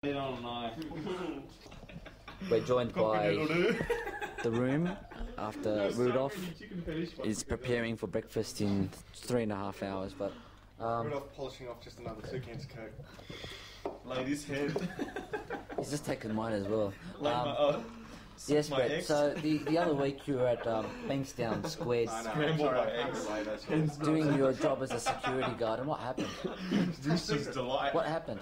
We're joined by the room after Rudolph is preparing for breakfast in 3.5 hours. But Rudolph polishing off just another 2 cans of Coke. Lady's head. He's just taken mine as well. Yes, Brett. So the other week you were at Bankstown Square doing your job as a security guard, and what happened? This is delight. What happened?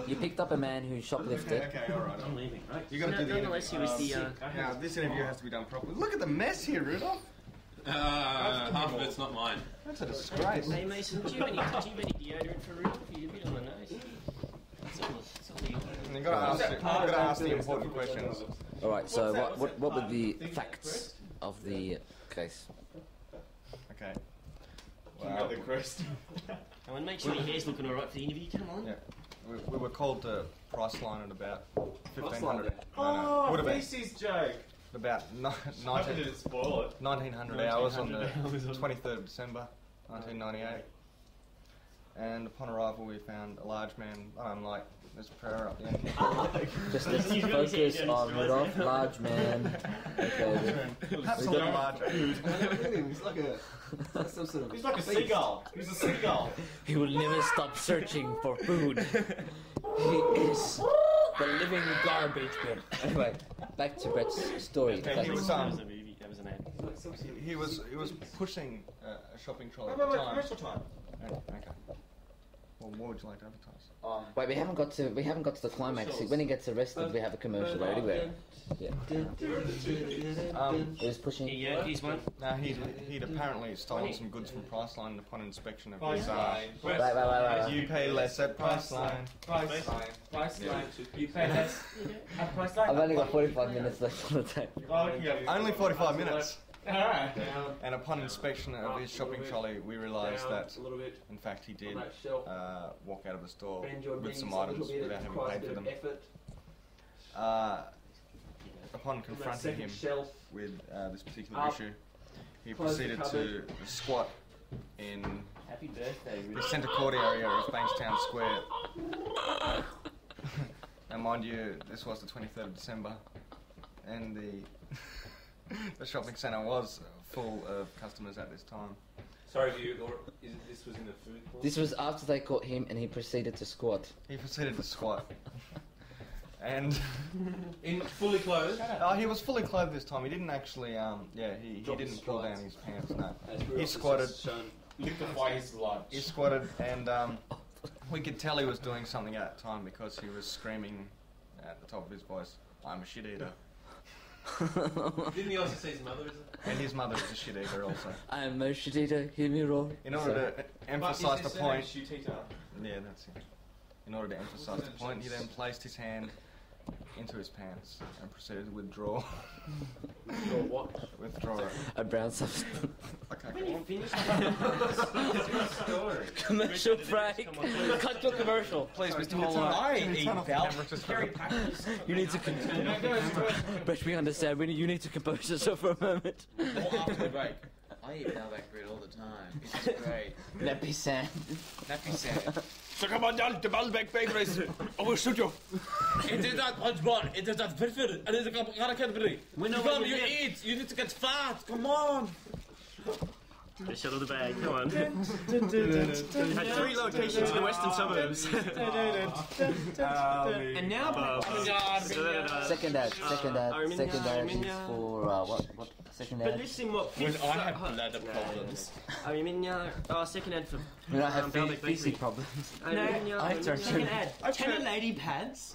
You picked up a man who shoplifted. Okay, alright. I'm leaving, right? You gotta do the nonetheless, he was the. Now, this interview has to be done properly. Look at the mess here, Rudolph. Half of it's not mine. That's a disgrace. Hey Mason, do you have any deodorant for Rudolph? You're a bit on the nose. It's all you. You've got to ask the important questions. Alright, so what were the facts of the case? Okay. Wow. The crest. I want to make sure your hair's looking alright for the interview. Come on. Yeah. We were called to Priceline at about 1500. Oh, feces joke. About 1900 hours on the 23rd of December, 1998. And upon arrival, we found a large man, unlike Mr. Pereira up the end. Just let's focus on Rudolph, large man. Okay. Perhaps a little larger. He's like a seagull. He's a seagull. He will never stop searching for food. He is the living garbage bin. Anyway, back to Brett's story. Okay, he was That was an ad. he was pushing a shopping trolley at Wait, the time. commercial time. Okay. Well, what would you like to advertise? Wait, we haven't got to the climax. When he gets arrested, we have a commercial already. Yeah. He was pushing. Yeah, he's one. No, he'd apparently stolen some goods from Priceline upon inspection of his. Wait. You pay less at Priceline. Priceline. You pay less at Priceline. I've only got 45 minutes left on the tape. Only 45 minutes. Alright. And upon inspection of his shopping trolley, we realised that, in fact, he did walk out of the store with some items without having paid for them. Upon confronting him with this particular issue, he proceeded to squat in Happy birthday, the centre court area of Bankstown Square. And mind you, this was the 23rd of December, and the shopping centre was full of customers at this time. Sorry, this was in the food court? This was after they caught him, and he proceeded to squat. He proceeded to squat. And In fully clothed? he was fully clothed this time. He didn't actually, he didn't pull down his pants, no. He squatted. Liquefy his lunch. He squatted, and we could tell he was doing something at that time because he was screaming at the top of his voice, "I'm a shit eater." Didn't he also say his mother is And his mother is a shit eater also. I am a shit eater, hear me roar. In order to emphasise the point... Shit eater. Yeah, that's it. In order to emphasise the point, he then placed his hand into his pants and proceeded to withdraw. Withdraw it. A brown substance. Okay, When you finish Story. Commercial break. Cut to a commercial. please, Mr. I eat Carry packets. You need to But we understand. You need to compose yourself for a moment. After the break. I eat Malbec bread all the time. It's just great. Nappy Sam. Nappy sand. Så kan man alt det Malbec bakeries over studio. It is not punchball. It is not perfect. And it's a Cadbury. When Come, you eat. You need to get fat. Come on. Just shut the bag. Come on. Had 3 locations in the western suburbs. And now, Second ad is for what? Second But ad. listen, what? When I have bladder problems. Second ad for. When I have Malbec feces bakery. problems. I turn second ad. Tenor lady pads.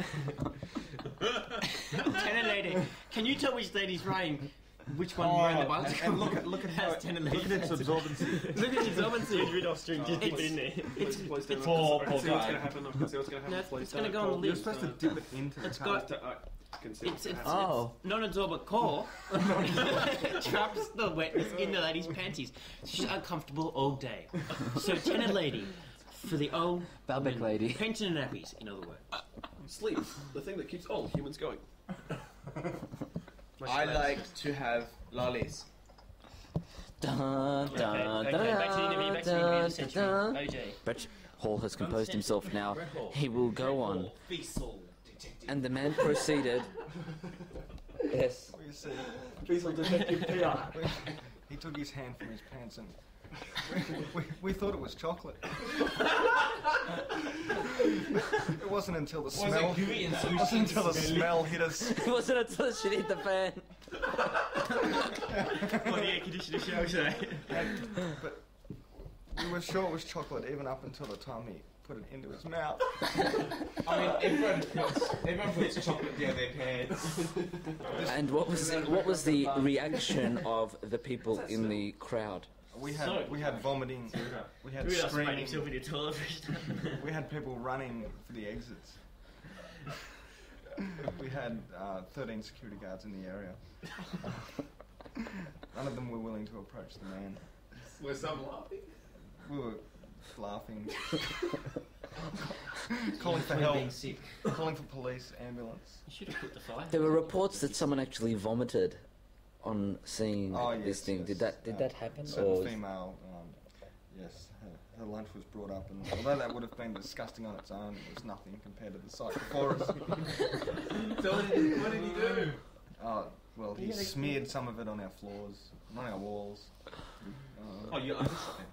Tenor lady. Can you tell which lady's wearing? Which one wearing the ones? And look at how Has tenor lady look at its absorbency. Look at the absorbency. Rudolph's string. Just dip it in there. It's Poor it's guy. gonna go on the You're list. supposed to dip it into the It's got. It's non-absorbent core traps the wetness in the lady's panties. She's uncomfortable all day. So tenor lady for the old Balbec lady. pension and nappies, in other words. Sleep, the thing that keeps all humans going. I like to have lollies. Dun, dun, Okay, back to the interview, back to the interview, essentially. OJ. Brett Hall has composed himself now. He will go on. Fecal detector. And the man proceeded. Yes. We see. Diesel Detective PR. He took his hand from his pants and we thought it was chocolate. It wasn't until the smell. It wasn't until the smell hit us. It wasn't until the shit hit the fan. What the air conditioner show say? But we were sure it was chocolate even up until the time he put it into his mouth. I mean, everyone puts chocolate down their pants. And what was the reaction of the people in the crowd? We had vomiting. We had Screaming. screaming. Himself in your toilet. We had people running for the exits. We had 13 security guards in the area. None of them were willing to approach the man. Were some laughing? We were laughing. Calling for help. Being sick. Calling for police, ambulance. You should have put the fire. There were reports that someone actually vomited on seeing this thing. Yes. Did that happen? Certain female, yes, her lunch was brought up, and although that would have been disgusting on its own, it was nothing compared to the sight before us. So what did he do? Well, he smeared some of it on our floors, on our walls. Oh, you understand.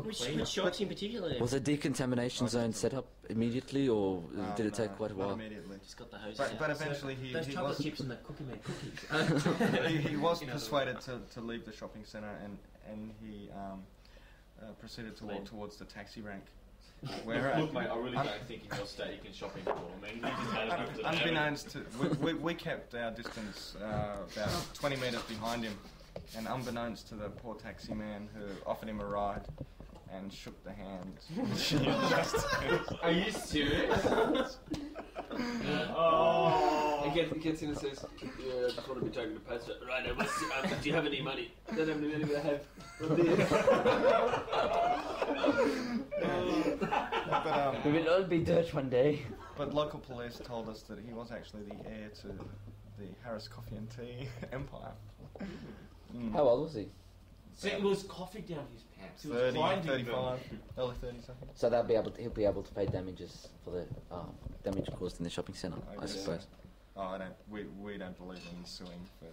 Which shocks in particular? Was a decontamination zone set up immediately, or did it take quite a not while? immediately. Just got the hose But eventually those he chocolate was chips and the cookie made cookies. he was persuaded to leave the shopping centre, and he proceeded to walk towards the taxi rank. Where Look, mate, I really don't think in your state you can shop anymore. I mean, we just had enough to unbeknownst to we kept our distance about 20 metres behind him, and unbeknownst to the poor taxi man who offered him a ride and shook the hand. Are you serious? He gets in and says, "Yeah, I just want to be taken to Pastor. Right, do you have any money? Don't have any money, but I have." We will all be dirt one day. But local police told us that he was actually the heir to the Harris Coffee and Tea empire. How old was he? So it was coffee down his pants. It was 30, blinding 35, early 30s, I think. So he'll be able to pay damages for the damage caused in the shopping centre, I suppose. Oh, we don't believe in suing for.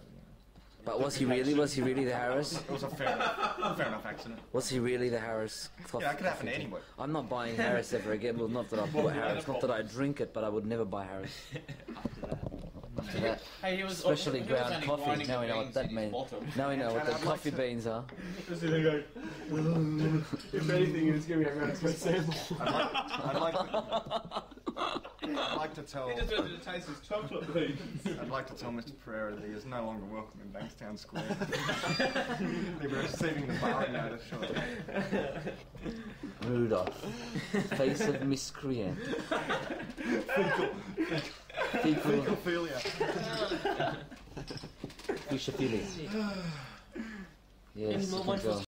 But was he really the Harris? It was a fair enough accident. Was he really the Harris? Yeah, it could happen to anyone. I'm not buying Harris ever again. Well, not that I bought Harris, not that I drink it, but I would never buy Harris. After that. Hey, he was Especially he was ground only coffee. grinding Now we know what beans that in his means. bottom. Now we know what the coffee beans are. If anything, it's giving everyone a good sample. I'd like to tell. He just wanted to taste his chocolate beans. I'd like to tell Mr. Pereira that he is no longer welcome in Bankstown Square. He'll be receiving the barring notice shortly. Rudolph, face of miscreant. Fecophilia. Fecophilia. Yes, Any more you can wonderful go.